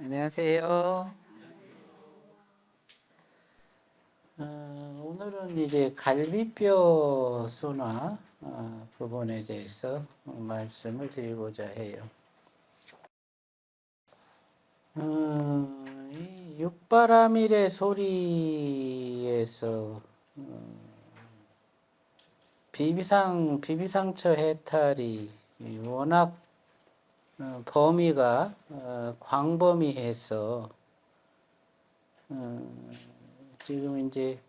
안녕하세요. 오늘은 이제 갈비뼈 순화 부분에 대해서 말씀을 드리고자 해요. 이 육바라밀의 소리에서 비비상처 해탈이 워낙 범위가 광범위해서 지금 이제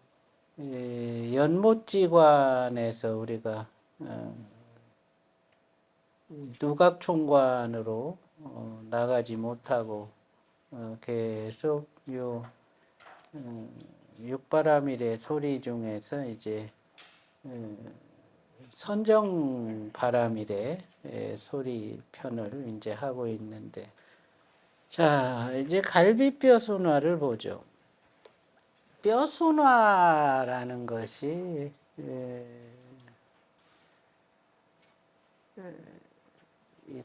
연못지관에서 우리가 누각총관으로 나가지 못하고 계속 요 육바라밀의 소리 중에서 이제 선정바라밀의 소리 편을 이제 하고 있는데, 자 이제 갈비뼈 순화를 보죠. 뼈 순화라는 것이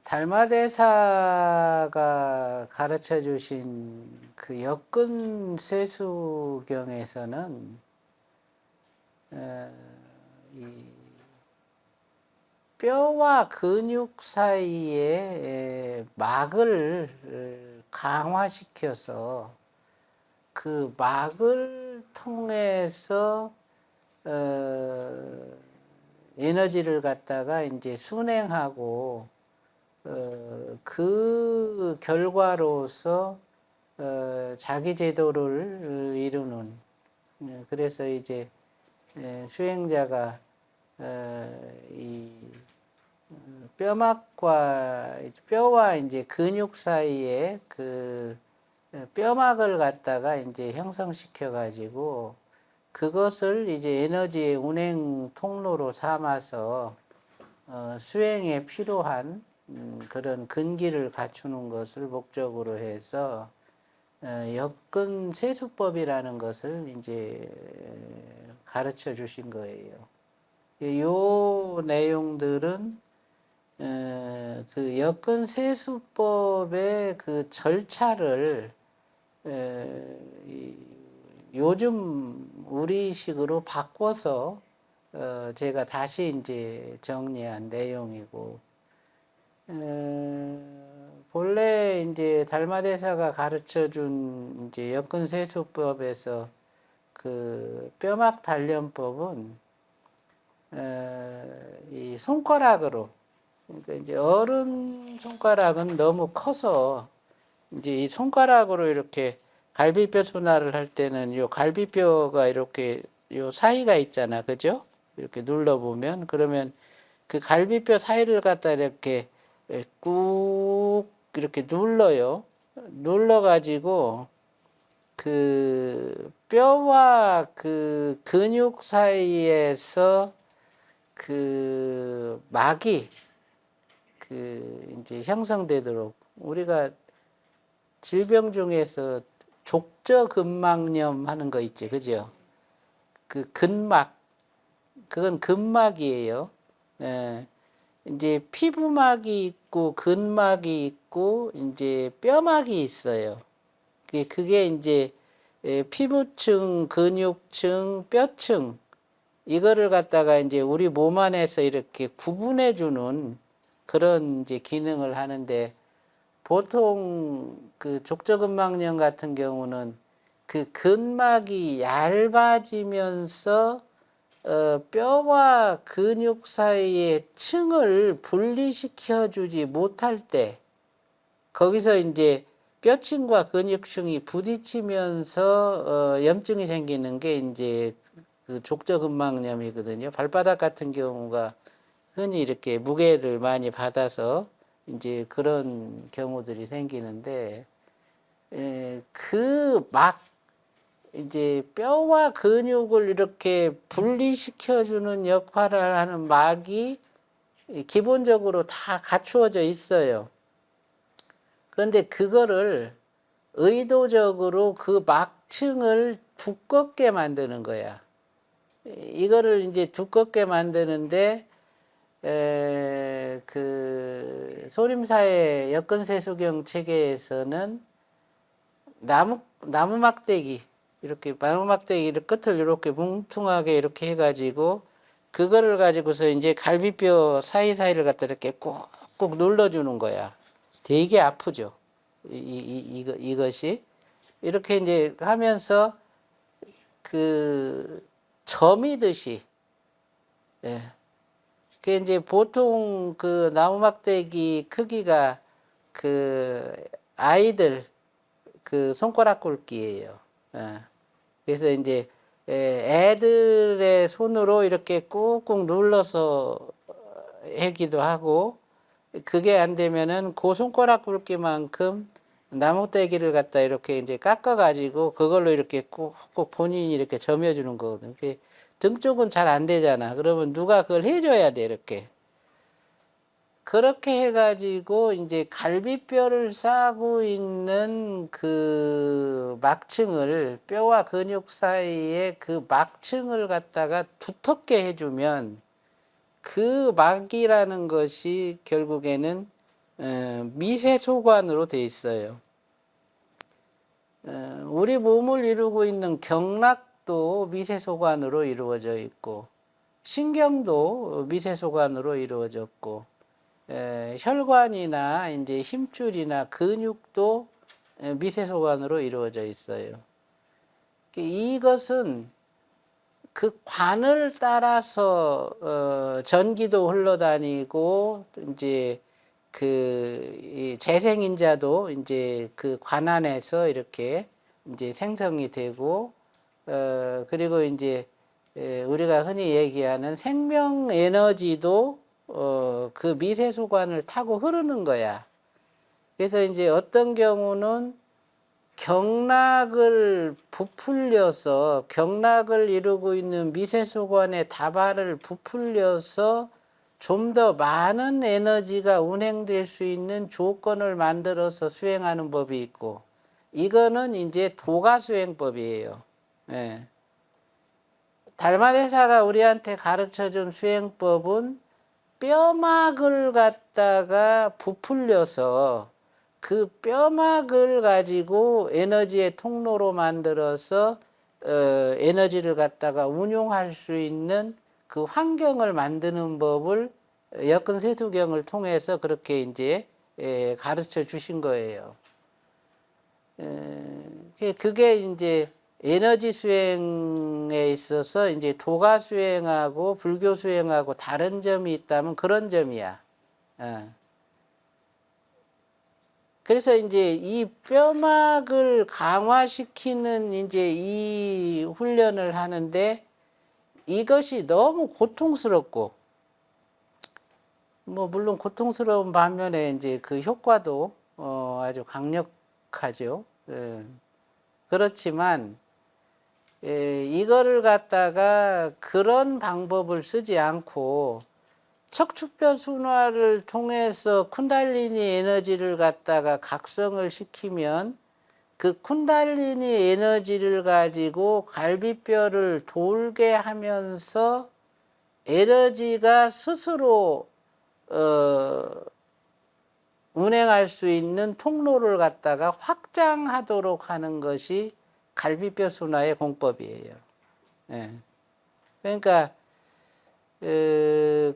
달마대사가 가르쳐 주신 그 역근세수경에서는 이 뼈와 근육 사이에 막을 강화시켜서 그 막을 통해서 에너지를 갖다가 이제 순행하고 그 결과로서 자기 제도를 이루는, 그래서 이제 수행자가 이 뼈와 이제 근육 사이에 그 뼈막을 갖다가 이제 형성시켜 가지고 그것을 이제 에너지의 운행 통로로 삼아서 수행에 필요한 그런 근기를 갖추는 것을 목적으로 해서 역근 세수법이라는 것을 이제 가르쳐 주신 거예요. 요 내용들은 그 역근 세수법의 그 절차를 요즘 우리식으로 바꿔서 제가 다시 이제 정리한 내용이고, 본래 이제 달마대사가 가르쳐준 이제 역근세수법에서 그 뼈막 단련법은 이 손가락으로, 그러니까 이제 어른 손가락은 너무 커서 이제 이 손가락으로 이렇게 갈비뼈 순화를 할 때는 요 갈비뼈가 이렇게 요 사이가 있잖아, 그죠? 이렇게 눌러보면, 그러면 그 갈비뼈 사이를 갖다 이렇게 꾹 이렇게 눌러요. 눌러가지고 그 뼈와 그 근육 사이에서 그 막이 그 이제 형성되도록, 우리가 질병 중에서 족저근막염 하는 거 있지, 그죠? 그 근막, 그건 근막이에요. 예, 이제 피부막이 있고 근막이 있고 이제 뼈막이 있어요. 그게 이제 피부층, 근육층, 뼈층, 이거를 갖다가 이제 우리 몸 안에서 이렇게 구분해 주는 그런 이제 기능을 하는데, 보통 그 족저근막염 같은 경우는 그 근막이 얇아지면서 뼈와 근육 사이의 층을 분리시켜 주지 못할 때, 거기서 이제 뼈층과 근육층이 부딪히면서 염증이 생기는 게 이제 그 족저근막염이거든요. 발바닥 같은 경우가 흔히 이렇게 무게를 많이 받아서 이제 그런 경우들이 생기는데, 그 막 이제 뼈와 근육을 이렇게 분리시켜주는 역할을 하는 막이 기본적으로 다 갖추어져 있어요. 그런데 그거를 의도적으로 그 막층을 두껍게 만드는 거야. 이거를 이제 두껍게 만드는데, 그 소림사의 역근세수경 체계에서는 나무 막대기 이렇게 나무 막대기를 끝을 이렇게 뭉퉁하게 이렇게 해가지고 그거를 가지고서 이제 갈비뼈 사이사이를 갖다 이렇게 꾹꾹 눌러주는 거야. 되게 아프죠. 이것이 이렇게 이제 하면서 그 점이듯이, 예. 그 이제 보통 그 나무 막대기 크기가 그 아이들 그 손가락 굵기예요. 예. 그래서 이제 애들의 손으로 이렇게 꾹꾹 눌러서 하기도 하고, 그게 안 되면은 그 손가락 굵기만큼 나무떼기를 갖다 이렇게 이제 깎아가지고 그걸로 이렇게 꾹꾹 본인이 이렇게 점여주는 거거든. 등 쪽은 잘 안 되잖아. 그러면 누가 그걸 해줘야 돼, 이렇게. 그렇게 해가지고 이제 갈비뼈를 싸고 있는 그 막층을, 뼈와 근육 사이에 그 막층을 갖다가 두텁게 해주면 그 막이라는 것이 결국에는 미세소관으로 돼 있어요. 우리 몸을 이루고 있는 경락도 미세소관으로 이루어져 있고, 신경도 미세소관으로 이루어졌고, 혈관이나 이제 힘줄이나 근육도 미세소관으로 이루어져 있어요. 이것은 그 관을 따라서 전기도 흘러다니고, 이제 그 재생인자도 이제 그 관 안에서 이렇게 이제 생성이 되고, 그리고 이제 우리가 흔히 얘기하는 생명 에너지도 그 미세소관을 타고 흐르는 거야. 그래서 이제 어떤 경우는 경락을 부풀려서, 경락을 이루고 있는 미세소관의 다발을 부풀려서 좀 더 많은 에너지가 운행될 수 있는 조건을 만들어서 수행하는 법이 있고, 이거는 이제 도가수행법이에요. 예. 달마대사가 우리한테 가르쳐준 수행법은 뼈막을 갖다가 부풀려서 그 뼈막을 가지고 에너지의 통로로 만들어서 에너지를 갖다가 운용할 수 있는 그 환경을 만드는 법을 역근세수경을 통해서 그렇게 이제 가르쳐 주신 거예요. 그게 이제 에너지 수행에 있어서 이제 도가 수행하고 불교 수행하고 다른 점이 있다면 그런 점이야. 그래서 이제 이 뼈막을 강화시키는 이제 이 훈련을 하는데, 이것이 너무 고통스럽고, 뭐 물론 고통스러운 반면에 이제 그 효과도 아주 강력하죠. 그렇지만 이거를 갖다가 그런 방법을 쓰지 않고 척추뼈 순환을 통해서 쿤달리니 에너지를 갖다가 각성을 시키면 그 쿤달리니 에너지를 가지고 갈비뼈를 돌게 하면서 에너지가 스스로 운행할 수 있는 통로를 갖다가 확장하도록 하는 것이 갈비뼈 순환의 공법이에요. 예. 그러니까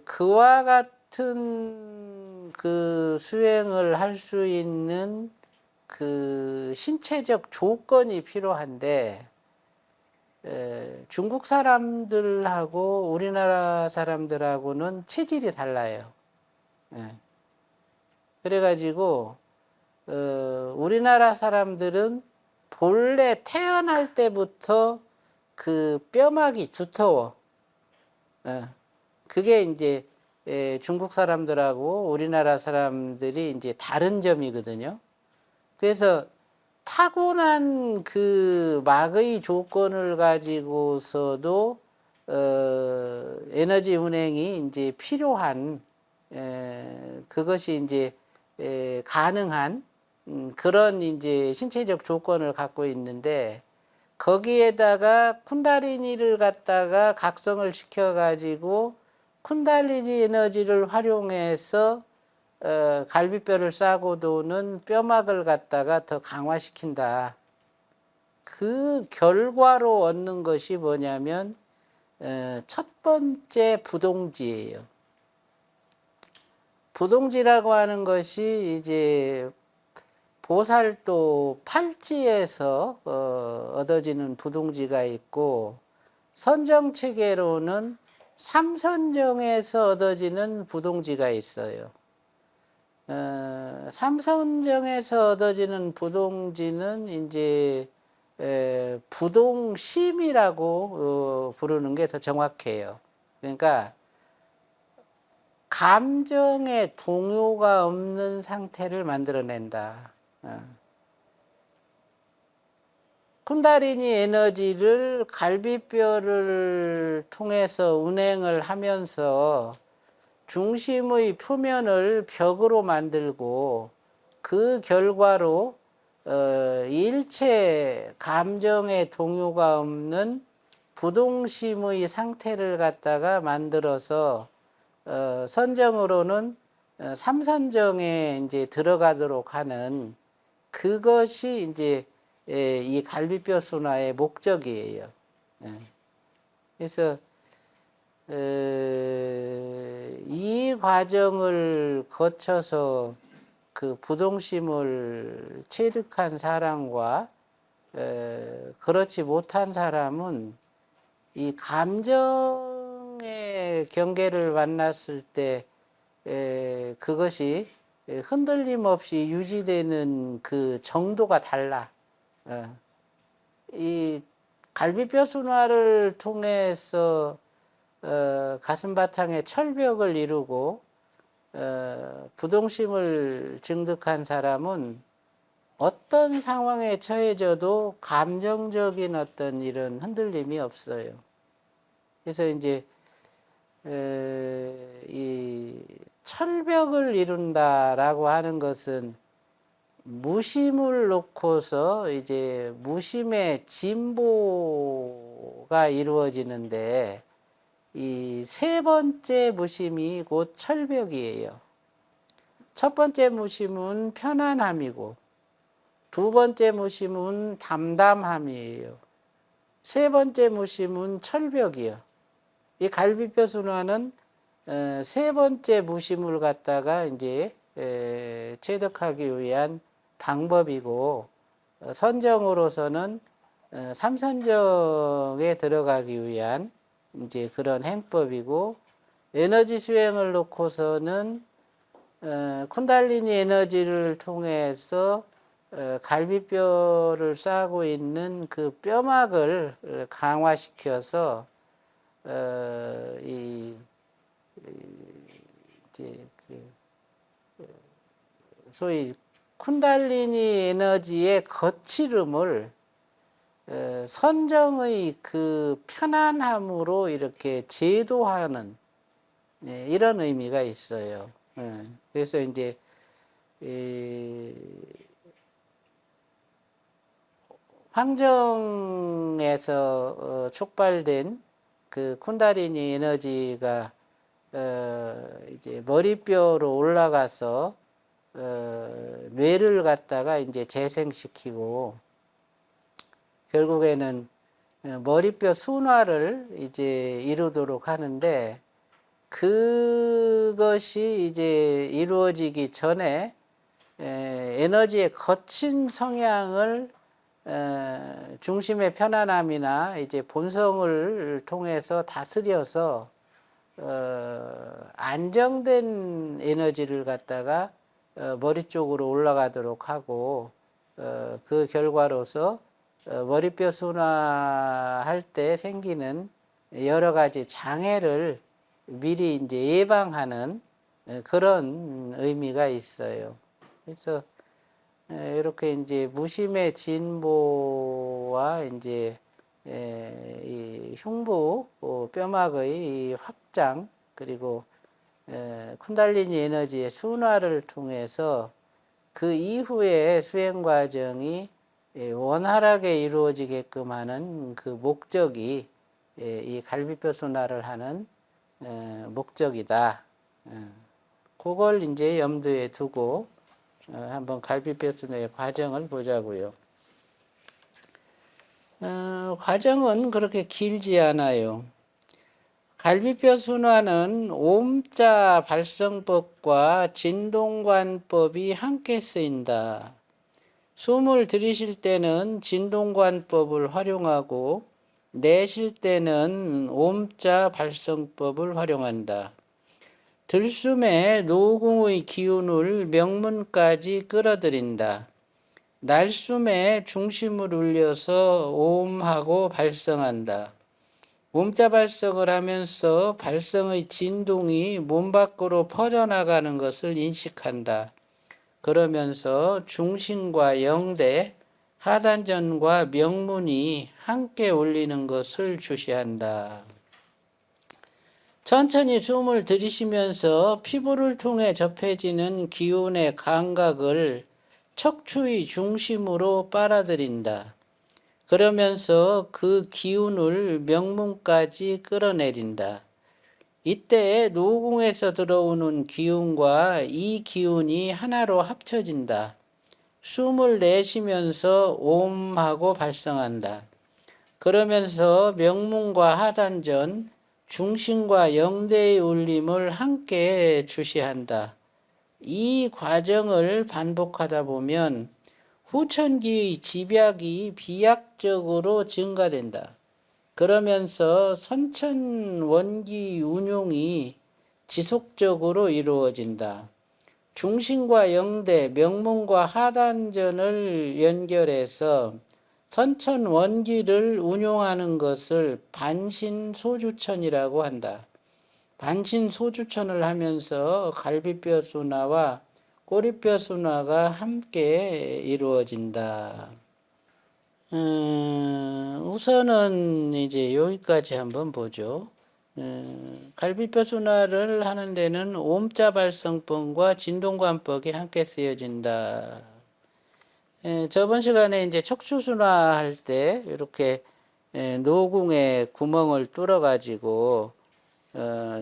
그와 같은 그 수행을 할 수 있는 그 신체적 조건이 필요한데, 중국 사람들하고 우리나라 사람들하고는 체질이 달라요. 그래가지고 우리나라 사람들은 본래 태어날 때부터 그 뼈막이 두터워. 그게 이제 중국 사람들하고 우리나라 사람들이 이제 다른 점이거든요. 그래서 타고난 그 막의 조건을 가지고서도 에너지 운행이 이제 필요한, 그것이 이제 가능한 그런 이제 신체적 조건을 갖고 있는데, 거기에다가 쿤달리니를 갖다가 각성을 시켜가지고 쿤달리니 에너지를 활용해서 갈비뼈를 싸고 도는 뼈막을 갖다가 더 강화시킨다. 그 결과로 얻는 것이 뭐냐면 첫 번째 부동지예요. 부동지라고 하는 것이 이제 보살도 팔지에서 얻어지는 부동지가 있고, 선정체계로는 삼선정에서 얻어지는 부동지가 있어요. 삼선정에서 얻어지는 부동지는 이제 부동심이라고 부르는 게 더 정확해요. 그러니까 감정의 동요가 없는 상태를 만들어낸다. 쿤다리니 에너지를 갈비뼈를 통해서 운행을 하면서 중심의 표면을 벽으로 만들고, 그 결과로 일체 감정의 동요가 없는 부동심의 상태를 갖다가 만들어서 선정으로는 삼선정에 이제 들어가도록 하는, 그것이 이제 이 갈비뼈 순화의 목적이에요. 그래서 이 과정을 거쳐서 그 부동심을 체득한 사람과 그렇지 못한 사람은 이 감정의 경계를 만났을 때 그것이 흔들림 없이 유지되는 그 정도가 달라. 이 갈비뼈 순화를 통해서 가슴바탕에 철벽을 이루고 부동심을 증득한 사람은 어떤 상황에 처해져도 감정적인 어떤 이런 흔들림이 없어요. 그래서 이제 이 철벽을 이룬다라고 하는 것은 무심을 놓고서 이제 무심의 진보가 이루어지는데, 이 세 번째 무심이 곧 철벽이에요. 첫 번째 무심은 편안함이고, 두 번째 무심은 담담함이에요. 세 번째 무심은 철벽이요. 이 갈비뼈 순화는 세 번째 무심을 갖다가 이제 체득하기 위한 방법이고, 선정으로서는 삼선정에 들어가기 위한 이제 그런 행법이고, 에너지 수행을 놓고서는 쿤달리니 에너지를 통해서 갈비뼈를 싸고 있는 그 뼈막을 강화시켜서 이제 소위 쿤달리니 에너지의 거칠음을 선정의 그 편안함으로 이렇게 제도하는 이런 의미가 있어요. 그래서 이제 황정에서 촉발된 그 쿤다리니 에너지가 이제 머리뼈로 올라가서 뇌를 갖다가 이제 재생시키고, 결국에는 머리뼈 순화를 이제 이루도록 하는데, 그것이 이제 이루어지기 전에 에너지의 거친 성향을 중심의 편안함이나 이제 본성을 통해서 다스려서 안정된 에너지를 갖다가 머리 쪽으로 올라가도록 하고, 그 결과로서 머리뼈 순화할 때 생기는 여러 가지 장애를 미리 이제 예방하는 그런 의미가 있어요. 그래서 이렇게 이제 무심의 진보와 이제 이 흉부 뼈막의 확장, 그리고 쿤달리니 에너지의 순화를 통해서 그 이후의 수행 과정이 원활하게 이루어지게끔 하는 그 목적이 이 갈비뼈 순화를 하는 목적이다. 그걸 이제 염두에 두고 한번 갈비뼈 순화의 과정을 보자고요. 과정은 그렇게 길지 않아요. 갈비뼈 순환은 옴자 발성법과 진동관법이 함께 쓰인다. 숨을 들이쉴 때는 진동관법을 활용하고 내쉴 때는 옴자 발성법을 활용한다. 들숨에 노궁의 기운을 명문까지 끌어들인다. 날숨에 중심을 울려서 옴하고 발성한다. 옴자 발성을 하면서 발성의 진동이 몸 밖으로 퍼져나가는 것을 인식한다. 그러면서 중심과 영대, 하단전과 명문이 함께 울리는 것을 주시한다. 천천히 숨을 들이쉬면서 피부를 통해 접해지는 기운의 감각을 척추의 중심으로 빨아들인다. 그러면서 그 기운을 명문까지 끌어내린다. 이때 노궁에서 들어오는 기운과 이 기운이 하나로 합쳐진다. 숨을 내쉬면서 옴하고 발성한다. 그러면서 명문과 하단전, 중심과 영대의 울림을 함께 주시한다. 이 과정을 반복하다 보면 후천기의 집약이 비약적으로 증가된다. 그러면서 선천원기 운용이 지속적으로 이루어진다. 중심과 영대, 명문과 하단전을 연결해서 선천원기를 운용하는 것을 반신소주천이라고 한다. 반신소주천을 하면서 갈비뼈 순화와 꼬리뼈 순화가 함께 이루어진다. 우선은 이제 여기까지 한번 보죠. 갈비뼈 순환을 하는 데는 옴자 발성법과 진동관법이 함께 쓰여진다. 저번 시간에 이제 척추 순환할 때 이렇게 노궁에 구멍을 뚫어 가지고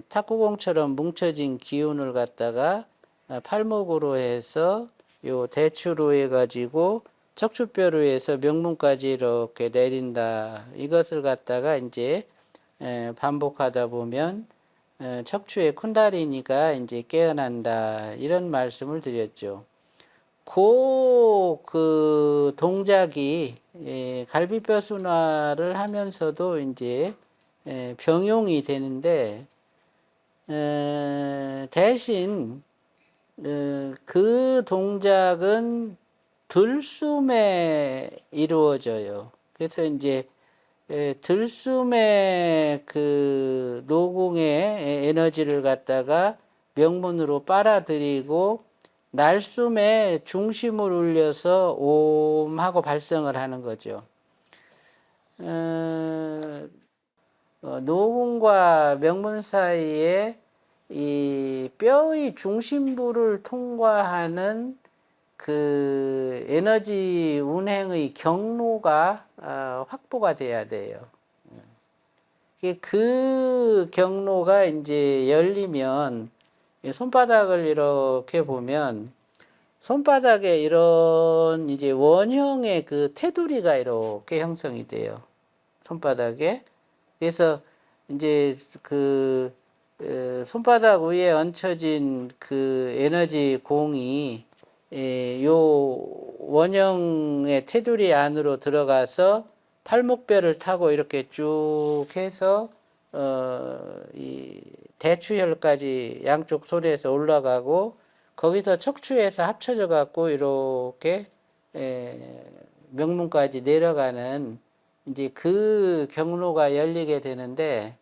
탁구공처럼 뭉쳐진 기운을 갖다가 팔목으로 해서 요 대추로 해 가지고 척추뼈로 해서 명문까지 이렇게 내린다. 이것을 갖다가 이제 반복하다 보면 척추의 쿤달리니가 이제 깨어난다. 이런 말씀을 드렸죠. 그 동작이 갈비뼈 순환을 하면서도 이제 병용이 되는데 대신 그 동작은 들숨에 이루어져요. 그래서 이제 들숨의 그 노궁의 에너지를 갖다가 명문으로 빨아들이고 날숨에 중심을 울려서 옴하고 발성을 하는 거죠. 노궁과 명문 사이에 이 뼈의 중심부를 통과하는 그 에너지 운행의 경로가 확보가 돼야 돼요. 그 경로가 이제 열리면 손바닥을 이렇게 보면 손바닥에 이런 이제 원형의 그 테두리가 이렇게 형성이 돼요. 손바닥에. 그래서 이제 그 손바닥 위에 얹혀진 그 에너지 공이 요 원형의 테두리 안으로 들어가서 팔목뼈를 타고 이렇게 쭉 해서 이 대추혈까지 양쪽 소리에서 올라가고 거기서 척추에서 합쳐져 갖고 이렇게 명문까지 내려가는 이제 그 경로가 열리게 되는데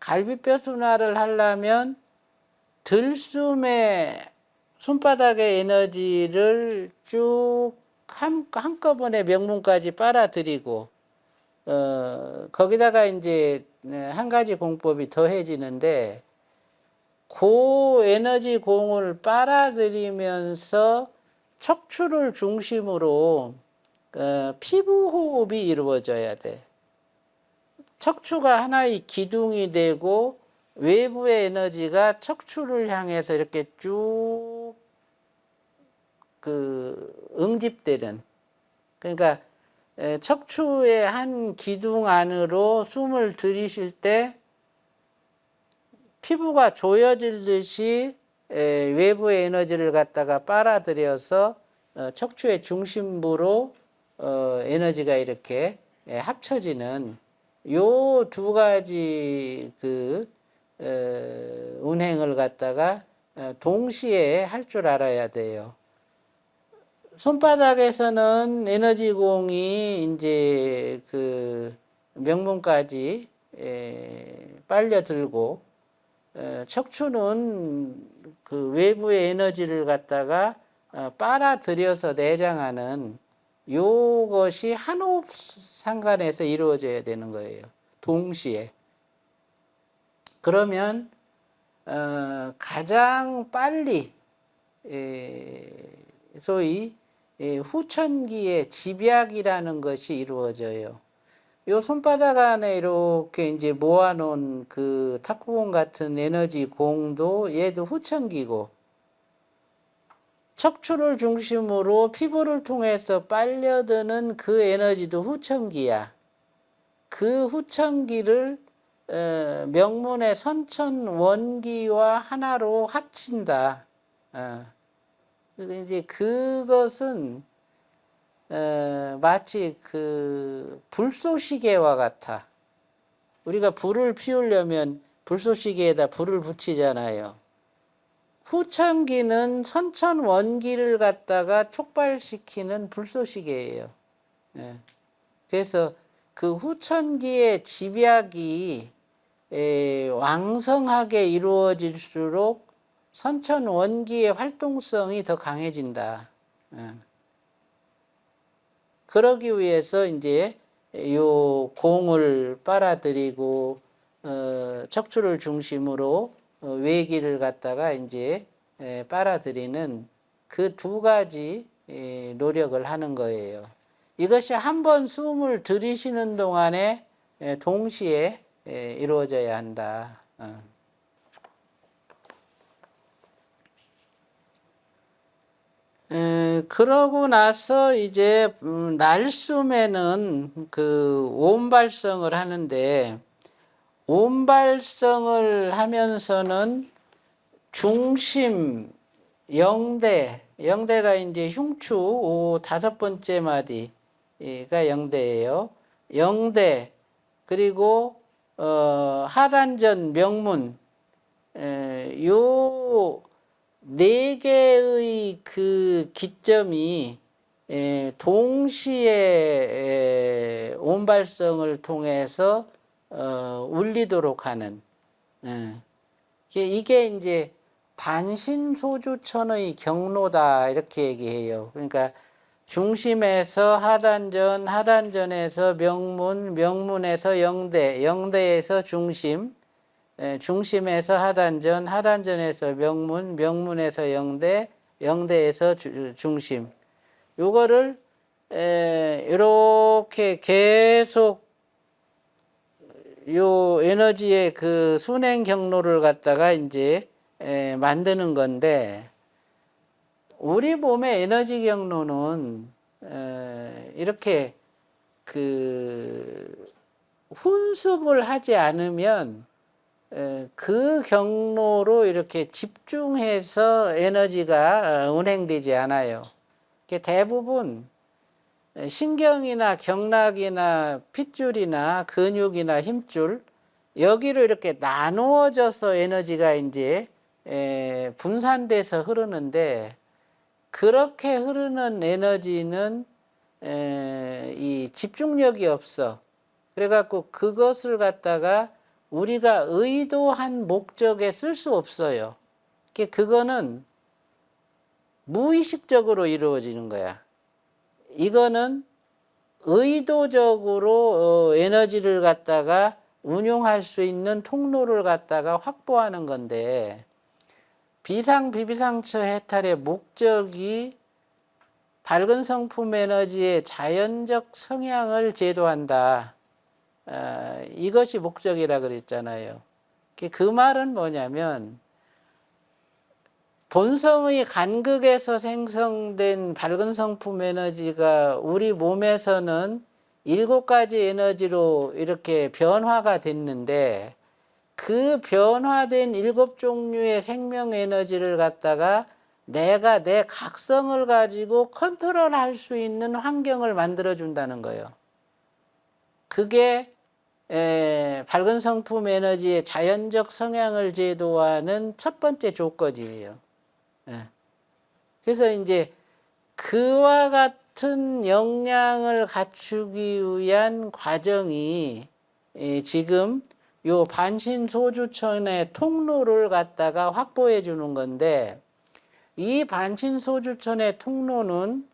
갈비뼈 순환을 하려면 들숨에 손바닥의 에너지를 쭉 한꺼번에 명문까지 빨아들이고 거기다가 이제 한 가지 공법이 더해지는데 그 에너지 공을 빨아들이면서 척추를 중심으로 피부 호흡이 이루어져야 돼. 척추가 하나의 기둥이 되고 외부의 에너지가 척추를 향해서 이렇게 쭉 응집되는, 그러니까 척추의 한 기둥 안으로 숨을 들이쉴 때 피부가 조여지듯이 외부의 에너지를 갖다가 빨아들여서 척추의 중심부로 에너지가 이렇게 합쳐지는 요 두 가지 그 운행을 갖다가 동시에 할 줄 알아야 돼요. 손바닥에서는 에너지 공이 이제 그 명문까지 빨려 들고 척추는 그 외부의 에너지를 갖다가 빨아들여서 내장하는 요것이 한 호흡 상간에서 이루어져야 되는 거예요. 동시에. 그러면 가장 빨리 소위 후천기의 집약이라는 것이 이루어져요. 요 손바닥 안에 이렇게 이제 모아놓은 그 탁구공 같은 에너지 공도 얘도 후천기고, 척추를 중심으로 피부를 통해서 빨려드는 그 에너지도 후천기야. 그 후천기를 명문의 선천원기와 하나로 합친다. 이제 그것은 마치 그 불쏘시개와 같아. 우리가 불을 피우려면 불쏘시개에다 불을 붙이잖아요. 후천기는 선천원기를 갖다가 촉발시키는 불쏘시개예요. 그래서 그 후천기의 집약이 왕성하게 이루어질수록 선천원기의 활동성이 더 강해진다. 그러기 위해서 이제 요 공을 빨아들이고 척추를 중심으로 외기를 갖다가 이제 빨아들이는 그 두 가지 노력을 하는 거예요. 이것이 한 번 숨을 들이쉬는 동안에 동시에 이루어져야 한다. 그러고 나서 이제 날숨에는 그 온발성을 하는데, 온발성을 하면서는 중심, 영대가 이제 흉추 다섯 번째 마디가 영대예요. 영대, 그리고 하단전, 명문, 요 네 개의 그 기점이 동시에 온발성을 통해서 울리도록 하는, 이게 이제 반신소주천의 경로다 이렇게 얘기해요. 그러니까 중심에서 하단전, 하단전에서 명문, 명문에서 영대, 영대에서 중심, 중심에서 하단전, 하단전에서 명문, 명문에서 영대, 영대에서 중심. 요거를 이렇게 계속 요 에너지의 그 순행 경로를 갖다가 이제 만드는 건데, 우리 몸의 에너지 경로는 이렇게 그 훈습을 하지 않으면 그 경로로 이렇게 집중해서 에너지가 운행되지 않아요. 대부분 신경이나 경락이나 핏줄이나 근육이나 힘줄, 여기로 이렇게 나누어져서 에너지가 이제 분산돼서 흐르는데, 그렇게 흐르는 에너지는 이 집중력이 없어. 그래갖고 그것을 갖다가 우리가 의도한 목적에 쓸 수 없어요. 그거는 무의식적으로 이루어지는 거야. 이거는 의도적으로 에너지를 갖다가 운용할 수 있는 통로를 갖다가 확보하는 건데, 비상비비상처 해탈의 목적이 밝은 성품 에너지의 자연적 성향을 제도한다. 이것이 목적이라 그랬잖아요. 그 말은 뭐냐면, 본성의 간극에서 생성된 밝은 성품 에너지가 우리 몸에서는 7가지 에너지로 이렇게 변화가 됐는데 그 변화된 7종류의 생명 에너지를 갖다가 내가 내 각성을 가지고 컨트롤할 수 있는 환경을 만들어 준다는 거예요. 그게 밝은 성품 에너지의 자연적 성향을 제도하는 첫 번째 조건이에요. 그래서 이제 그와 같은 역량을 갖추기 위한 과정이 지금 요 반신소주천의 통로를 갖다가 확보해 주는 건데, 이 반신소주천의 통로는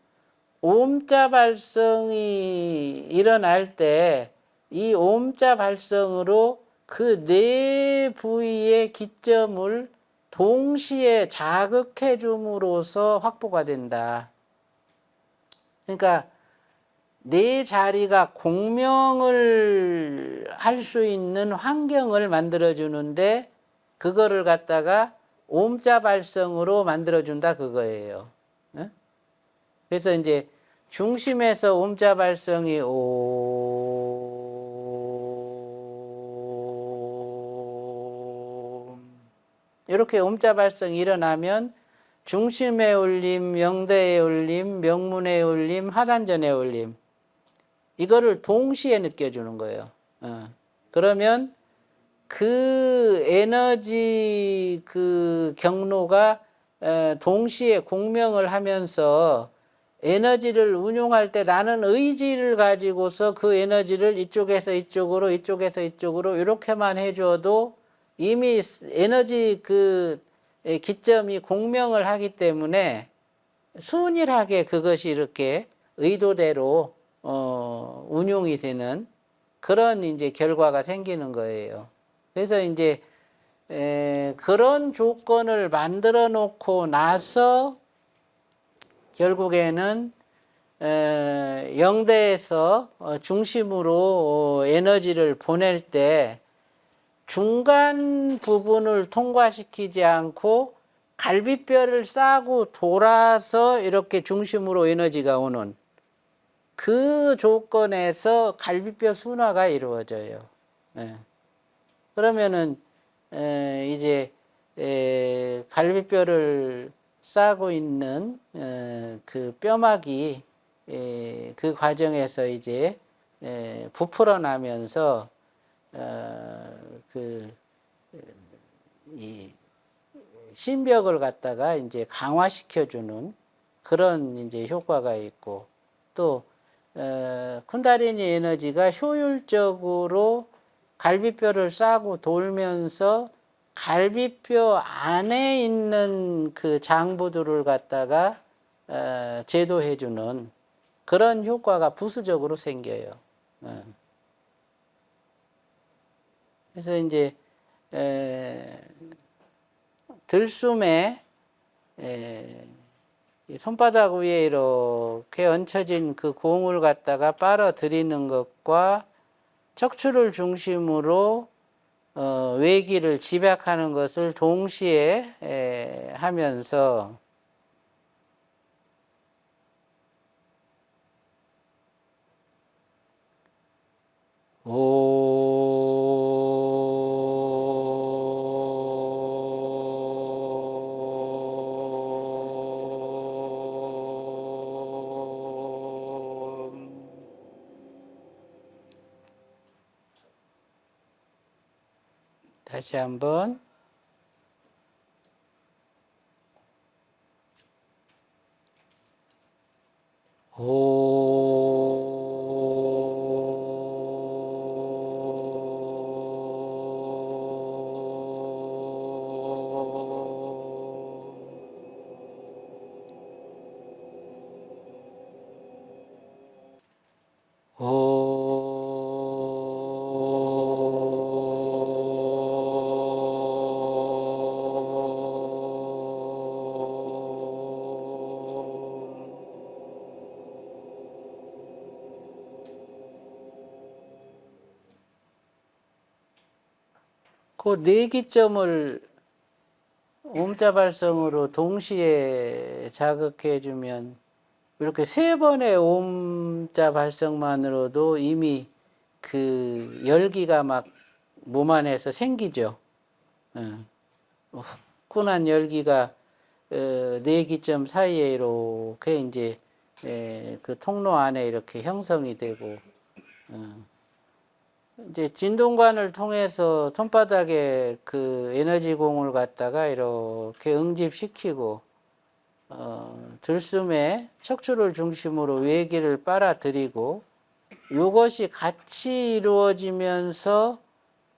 오음자 발성이 일어날 때 이 오음자 발성으로 그 네 부위의 기점을 동시에 자극해 줌으로써 확보가 된다. 그러니까 네 자리가 공명을 할 수 있는 환경을 만들어 주는데 그거를 갖다가 오음자 발성으로 만들어 준다 그거예요. 그래서 이제 중심에서 오음자 발성이 오 이렇게 오음자 발성이 일어나면 중심의 울림, 명대의 울림, 명문의 울림, 하단전의 울림, 이거를 동시에 느껴주는 거예요. 그러면 그 에너지 그 경로가 동시에 공명을 하면서 에너지를 운용할 때 나는 의지를 가지고서 그 에너지를 이쪽에서 이쪽으로 이쪽에서 이쪽으로 이렇게만 해줘도 이미 에너지 그 기점이 공명을 하기 때문에 순일하게 그것이 이렇게 의도대로 운용이 되는 그런 이제 결과가 생기는 거예요. 그래서 이제 그런 조건을 만들어 놓고 나서 결국에는 영대에서 중심으로 에너지를 보낼 때 중간 부분을 통과시키지 않고 갈비뼈를 싸고 돌아서 이렇게 중심으로 에너지가 오는 그 조건에서 갈비뼈 순화가 이루어져요. 그러면은 이제 갈비뼈를 싸고 있는 그 뼈막이 그 과정에서 이제 부풀어 나면서 이 신벽을 갖다가 이제 강화시켜주는 그런 이제 효과가 있고, 또 쿤다리니 에너지가 효율적으로 갈비뼈를 싸고 돌면서 갈비뼈 안에 있는 그 장부들을 갖다가 제도해주는 그런 효과가 부수적으로 생겨요. 그래서 이제 들숨에 손바닥 위에 이렇게 얹혀진 그 공을 갖다가 빨아들이는 것과 척추를 중심으로 외기를 집약하는 것을 동시에 하면서 다시 한번 그 네 기점을 오음자 발성으로 동시에 자극해 주면 이렇게 세 번의 옴자 발성만으로도 이미 그 열기가 막 몸 안에서 생기죠. 후끈한 열기가 뇌기점 사이에 이렇게 이제 그 통로 안에 이렇게 형성이 되고, 이제 진동관을 통해서 손바닥에 그 에너지 공을 갖다가 이렇게 응집시키고, 들숨에 척추를 중심으로 외기를 빨아들이고, 이것이 같이 이루어지면서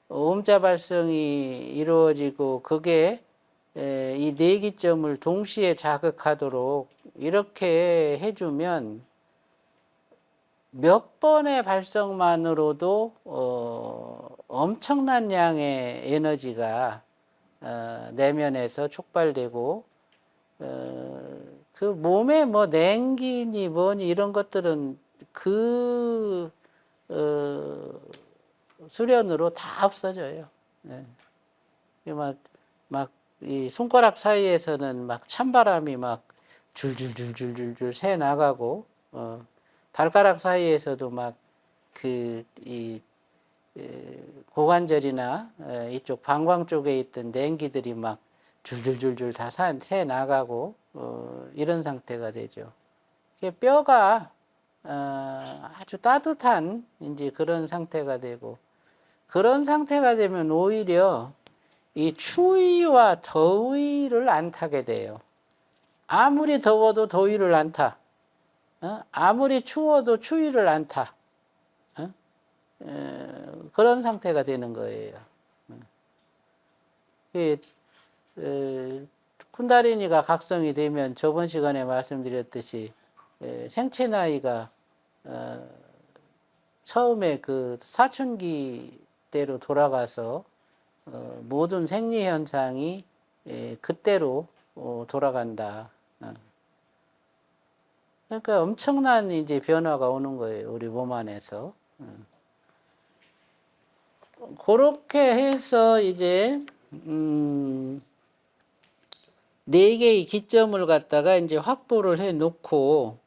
옴자 발성이 이루어지고, 그게 이 뇌기점을 동시에 자극하도록 이렇게 해주면 몇 번의 발성만으로도 엄청난 양의 에너지가 내면에서 촉발되고, 그 몸에 뭐 냉기니 뭐니 이런 것들은 그 수련으로 다 없어져요. 막 이 손가락 사이에서는 막 찬바람이 막 줄줄줄줄줄줄 새 나가고, 발가락 사이에서도 막 그 이 고관절이나 이쪽 방광 쪽에 있던 냉기들이 막 줄줄줄줄 다 새 나가고, 이런 상태가 되죠. 뼈가 아주 따뜻한 이제 그런 상태가 되고, 그런 상태가 되면 오히려 이 추위와 더위를 안 타게 돼요. 아무리 더워도 더위를 안 타. 아무리 추워도 추위를 안 타. 그런 상태가 되는 거예요. 쿤다리니가 각성이 되면 저번 시간에 말씀드렸듯이 생체 나이가 처음에 그 사춘기 때로 돌아가서 모든 생리 현상이 그때로 돌아간다. 그러니까 엄청난 이제 변화가 오는 거예요, 우리 몸 안에서. 그렇게 해서 이제 네 개의 기점을 갖다가 이제 확보를 해 놓고,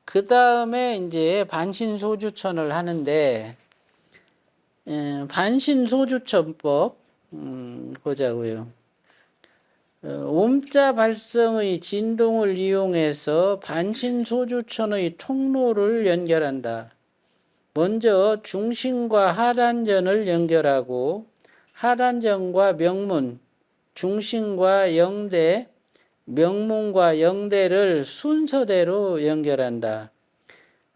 그 다음에 이제 반신소주천을 하는데, 반신소주천법 보자고요. 옴자 발성의 진동을 이용해서 반신소주천의 통로를 연결한다. 먼저 중심과 하단전을 연결하고, 하단전과 명문, 중심과 영대, 명문과 영대를 순서대로 연결한다.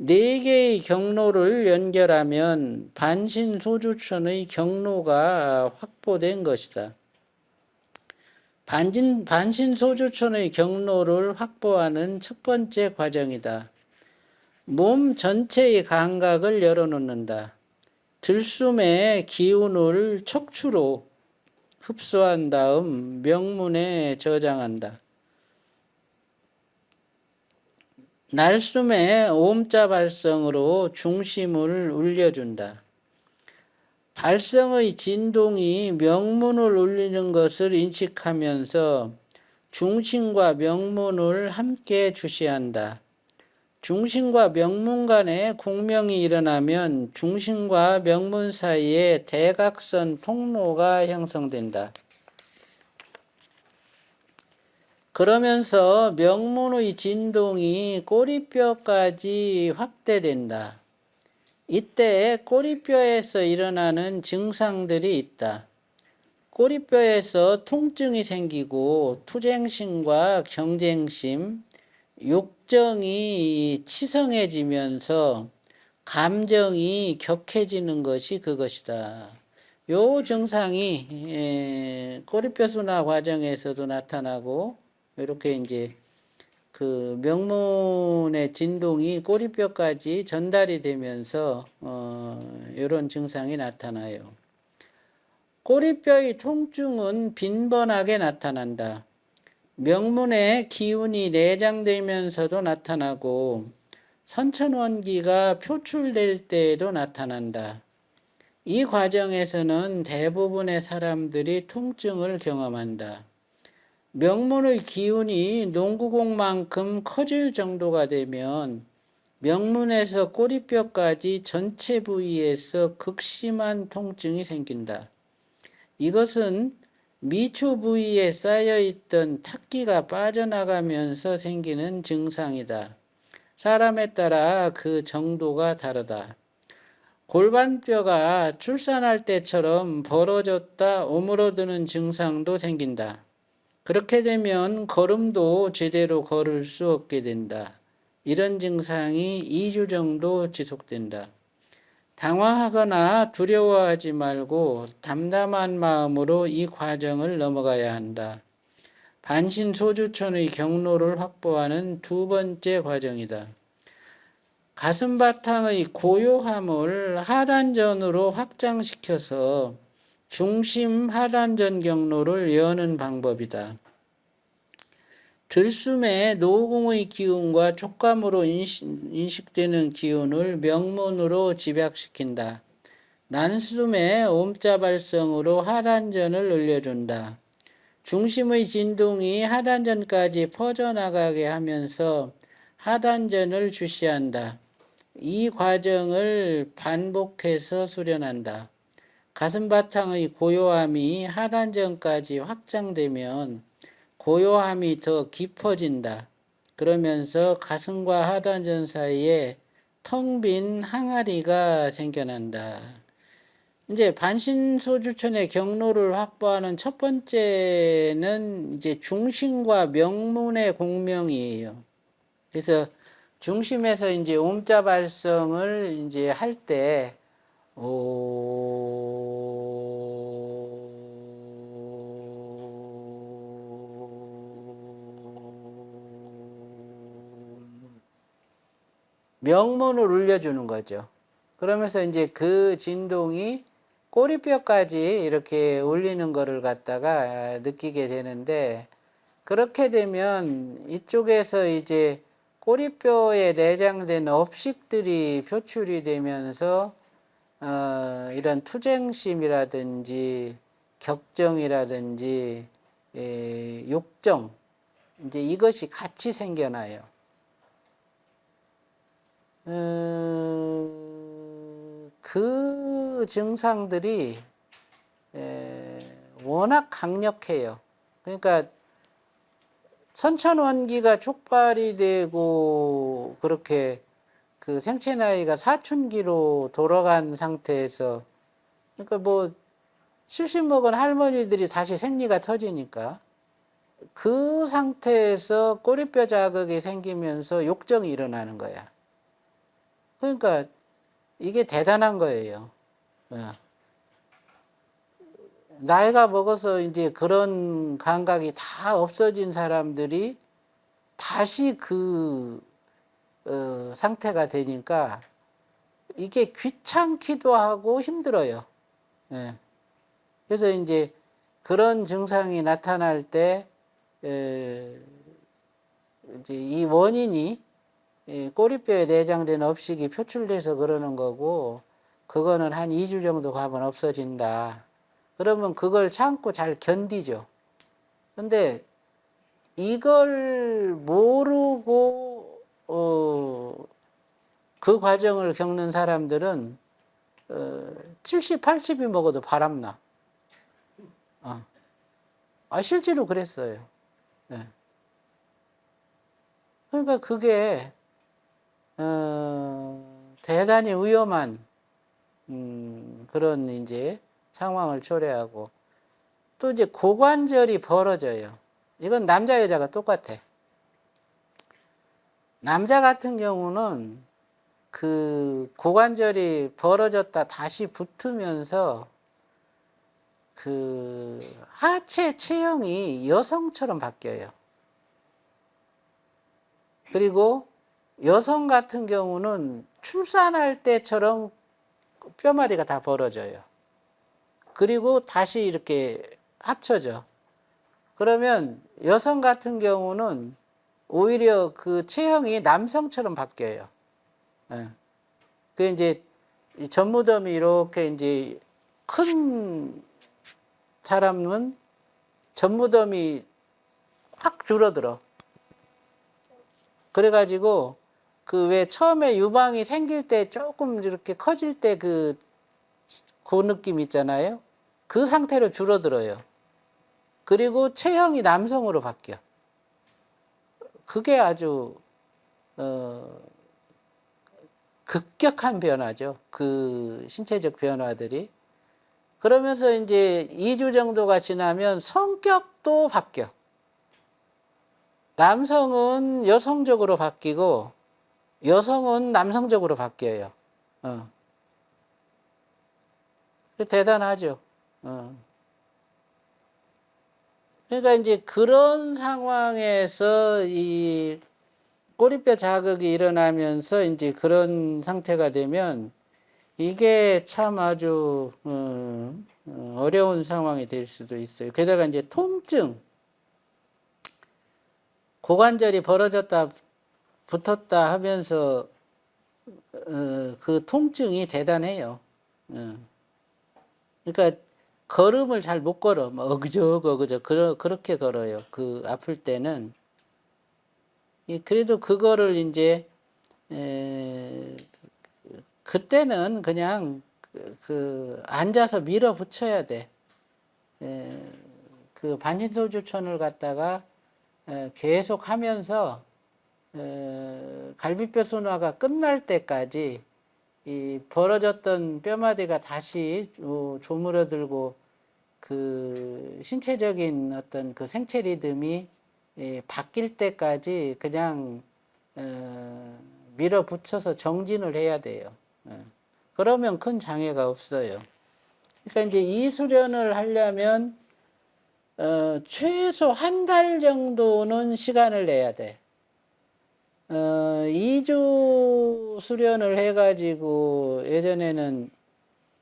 네 개의 경로를 연결하면 반신소주천의 경로가 확보된 것이다. 반신소주천의 경로를 확보하는 첫 번째 과정이다. 몸 전체의 감각을 열어놓는다. 들숨의 기운을 척추로 흡수한 다음 명문에 저장한다. 날숨의 옴자 발성으로 중심을 울려준다. 발성의 진동이 명문을 울리는 것을 인식하면서 중심과 명문을 함께 주시한다. 중심과 명문 간에 공명이 일어나면 중심과 명문 사이에 대각선 통로가 형성된다. 그러면서 명문의 진동이 꼬리뼈까지 확대된다. 이때 꼬리뼈에서 일어나는 증상들이 있다. 꼬리뼈에서 통증이 생기고 투쟁심과 경쟁심, 욕정이 치성해지면서 감정이 격해지는 것이 그것이다. 요 증상이 꼬리뼈 순화 과정에서도 나타나고, 이렇게 이제 그 명문의 진동이 꼬리뼈까지 전달이 되면서 이런 증상이 나타나요. 꼬리뼈의 통증은 빈번하게 나타난다. 명문의 기운이 내장되면서도 나타나고, 선천원기가 표출될 때에도 나타난다. 이 과정에서는 대부분의 사람들이 통증을 경험한다. 명문의 기운이 농구공만큼 커질 정도가 되면 명문에서 꼬리뼈까지 전체 부위에서 극심한 통증이 생긴다. 이것은 미초 부위에 쌓여있던 탁기가 빠져나가면서 생기는 증상이다. 사람에 따라 그 정도가 다르다. 골반뼈가 출산할 때처럼 벌어졌다 오므러드는 증상도 생긴다. 그렇게 되면 걸음도 제대로 걸을 수 없게 된다. 이런 증상이 2주 정도 지속된다. 당황하거나 두려워하지 말고 담담한 마음으로 이 과정을 넘어가야 한다. 반신소주천의 경로를 확보하는 두 번째 과정이다. 가슴바탕의 고요함을 하단전으로 확장시켜서 중심 하단전 경로를 여는 방법이다. 들숨의 노공의 기운과 촉감으로 인식되는 기운을 명문으로 집약시킨다. 난숨의 옴자 발성으로 하단전을 늘려준다. 중심의 진동이 하단전까지 퍼져나가게 하면서 하단전을 주시한다. 이 과정을 반복해서 수련한다. 가슴바탕의 고요함이 하단전까지 확장되면 고요함이 더 깊어진다. 그러면서 가슴과 하단전 사이에 텅 빈 항아리가 생겨난다. 이제 반신소주천의 경로를 확보하는 첫 번째는 이제 중심과 명문의 공명이에요. 그래서 중심에서 이제 옴자 발성을 이제 할 때, 명문을 울려주는 거죠. 그러면서 이제 그 진동이 꼬리뼈까지 이렇게 울리는 거를 갖다가 느끼게 되는데, 그렇게 되면 이쪽에서 이제 꼬리뼈에 내장된 업식들이 표출이 되면서 이런 투쟁심이라든지 격정이라든지 욕정, 이제 이것이 같이 생겨나요. 그 증상들이 워낙 강력해요. 그러니까 선천원기가 촉발이 되고 그렇게 그 생체 나이가 사춘기로 돌아간 상태에서, 그러니까 뭐 70 먹은 할머니들이 다시 생리가 터지니까 그 상태에서 꼬리뼈 자극이 생기면서 욕정이 일어나는 거야. 그러니까 이게 대단한 거예요. 나이가 먹어서 이제 그런 감각이 다 없어진 사람들이 다시 그 상태가 되니까 이게 귀찮기도 하고 힘들어요. 예. 그래서 이제 그런 증상이 나타날 때 이제 이 원인이 꼬리뼈에 내장된 업식이 표출돼서 그러는 거고, 그거는 한 2주 정도 가면 없어진다. 그러면 그걸 참고 잘 견디죠. 근데 이걸 모르고 그 과정을 겪는 사람들은 70, 80이 먹어도 바람나. 실제로 그랬어요. 네. 그러니까 그게 대단히 위험한 그런 이제 상황을 초래하고, 또 이제 고관절이 벌어져요. 이건 남자 여자가 똑같아. 남자 같은 경우는 그 고관절이 벌어졌다 다시 붙으면서 그 하체 체형이 여성처럼 바뀌어요. 그리고 여성 같은 경우는 출산할 때처럼 뼈마디가 다 벌어져요. 그리고 다시 이렇게 합쳐져. 그러면 여성 같은 경우는 오히려 그 체형이 남성처럼 바뀌어요. 그 이제 전무덤이 이렇게 이제 큰 사람은 전무덤이 확 줄어들어. 그래가지고 그 왜 처음에 유방이 생길 때 조금 이렇게 커질 때 그 느낌 있잖아요. 그 상태로 줄어들어요. 그리고 체형이 남성으로 바뀌어. 그게 아주 급격한 변화죠. 그 신체적 변화들이. 그러면서 이제 2주 정도가 지나면 성격도 바뀌어. 남성은 여성적으로 바뀌고 여성은 남성적으로 바뀌어요. 대단하죠. 그러니까 이제 그런 상황에서 이 꼬리뼈 자극이 일어나면서 이제 그런 상태가 되면 이게 참 아주 어려운 상황이 될 수도 있어요. 게다가 이제 통증, 고관절이 벌어졌다 붙었다 하면서 그 통증이 대단해요. 그러니까 걸음을 잘 못 걸어. 뭐 어그적 그렇게 걸어요. 그 아플 때는. 그래도 그거를 이제 그때는 그냥 그 앉아서 밀어붙여야 돼. 그 반신소주천을 갖다가 계속 하면서 갈비뼈 순화가 끝날 때까지 이 벌어졌던 뼈마디가 다시 조물어들고 그 신체적인 어떤 그 생체 리듬이 바뀔 때까지 그냥 밀어붙여서 정진을 해야 돼요. 그러면 큰 장애가 없어요. 그러니까 이제 이 수련을 하려면 최소 한 달 정도는 시간을 내야 돼. 2주 수련을 해가지고 예전에는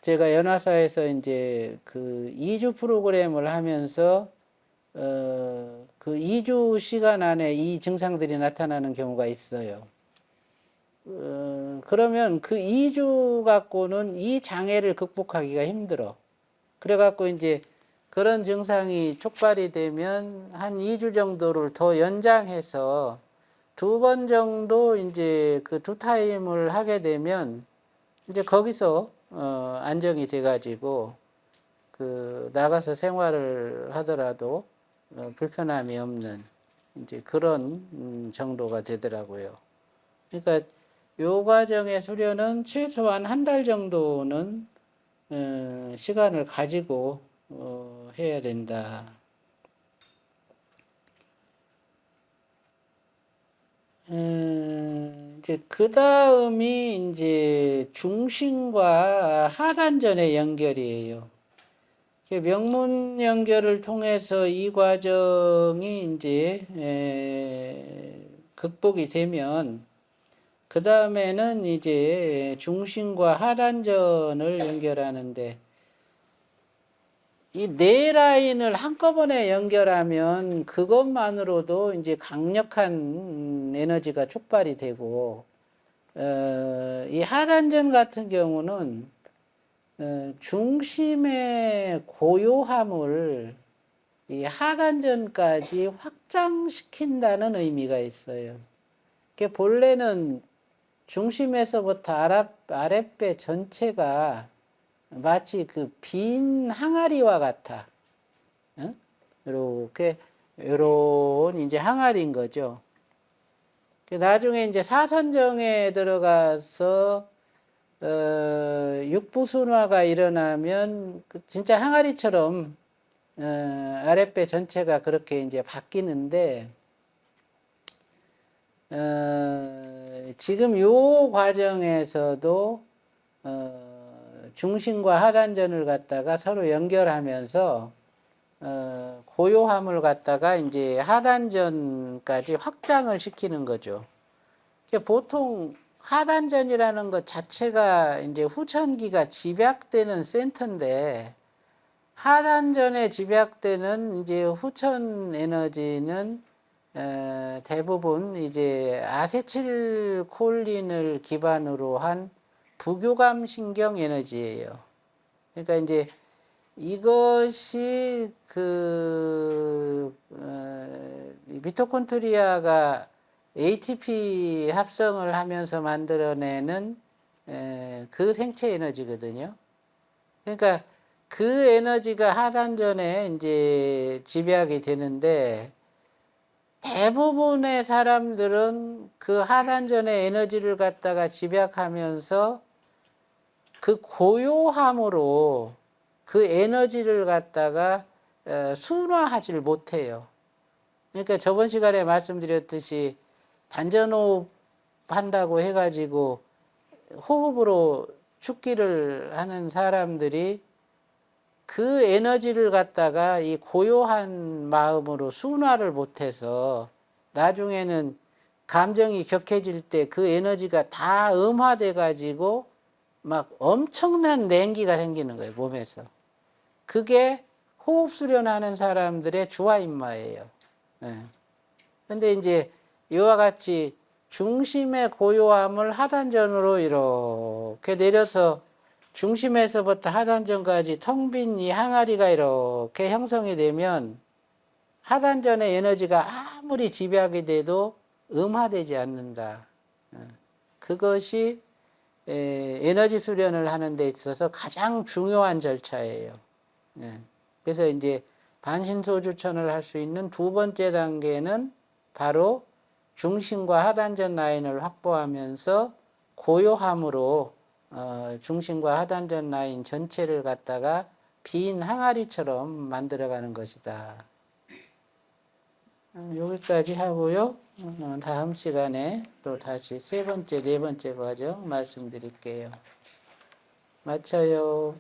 제가 연화사에서 이제 그 2주 프로그램을 하면서 그 2주 시간 안에 이 증상들이 나타나는 경우가 있어요. 그러면 그 2주 갖고는 이 장애를 극복하기가 힘들어. 그래갖고 이제 그런 증상이 촉발이 되면 한 2주 정도를 더 연장해서 2번 정도 이제 그 2타임을 하게 되면 이제 거기서 안정이 돼가지고 그 나가서 생활을 하더라도 불편함이 없는 이제 그런 정도가 되더라고요. 그러니까 요 과정의 수련은 최소한 한 달 정도는 시간을 가지고 해야 된다. 이제 그 다음이 이제 중심과 하단전의 연결이에요. 명문 연결을 통해서 이 과정이 이제 극복이 되면 그 다음에는 이제 중심과 하단전을 연결하는데 이 네 라인을 한꺼번에 연결하면 그것만으로도 이제 강력한 에너지가 촉발이 되고 이 하단전 같은 경우는 중심의 고요함을 이 하단전까지 확장시킨다는 의미가 있어요. 본래는 중심에서부터 아랫배 전체가 마치 그 빈 항아리와 같아. 이렇게 요런 이제 항아리인 거죠. 나중에 이제 사선정에 들어가서 육부순화가 일어나면 진짜 항아리처럼 아랫배 전체가 그렇게 이제 바뀌는데 지금 요 과정에서도 중심과 하단전을 갖다가 서로 연결하면서 고요함을 갖다가 이제 하단전까지 확장을 시키는 거죠. 보통 하단전이라는 것 자체가 이제 후천기가 집약되는 센터인데 하단전에 집약되는 이제 후천 에너지는 대부분 이제 아세틸콜린을 기반으로 한 부교감 신경 에너지예요. 그러니까 이제 이것이 미토콘드리아가 ATP 합성을 하면서 만들어내는 그 생체 에너지거든요. 그러니까 그 에너지가 하단전에 이제 집약이 되는데 대부분의 사람들은 그 하단전의 에너지를 갖다가 집약하면서 그 고요함으로 그 에너지를 갖다가 순화하지를 못해요. 그러니까 저번 시간에 말씀드렸듯이 단전호흡 한다고 해가지고 호흡으로 죽기를 하는 사람들이 그 에너지를 갖다가 이 고요한 마음으로 순화를 못해서 나중에는 감정이 격해질 때 그 에너지가 다 음화돼 가지고 막 엄청난 냉기가 생기는 거예요, 몸에서. 그게 호흡 수련하는 사람들의 주화인마예요. 예. 근데 이제 이와 같이 중심의 고요함을 하단전으로 이렇게 내려서 중심에서부터 하단전까지 텅 빈 이 항아리가 이렇게 형성이 되면 하단전의 에너지가 아무리 집약이 돼도 음화되지 않는다. 그것이 에너지 수련을 하는 데 있어서 가장 중요한 절차예요. 그래서 이제 반신소주천을 할 수 있는 두 번째 단계는 바로 중심과 하단전 라인을 확보하면서 고요함으로 중심과 하단전 라인 전체를 갖다가 빈 항아리처럼 만들어가는 것이다. 여기까지 하고요. 다음 시간에 또 다시 세 번째, 네 번째 과정 말씀드릴게요. 마쳐요.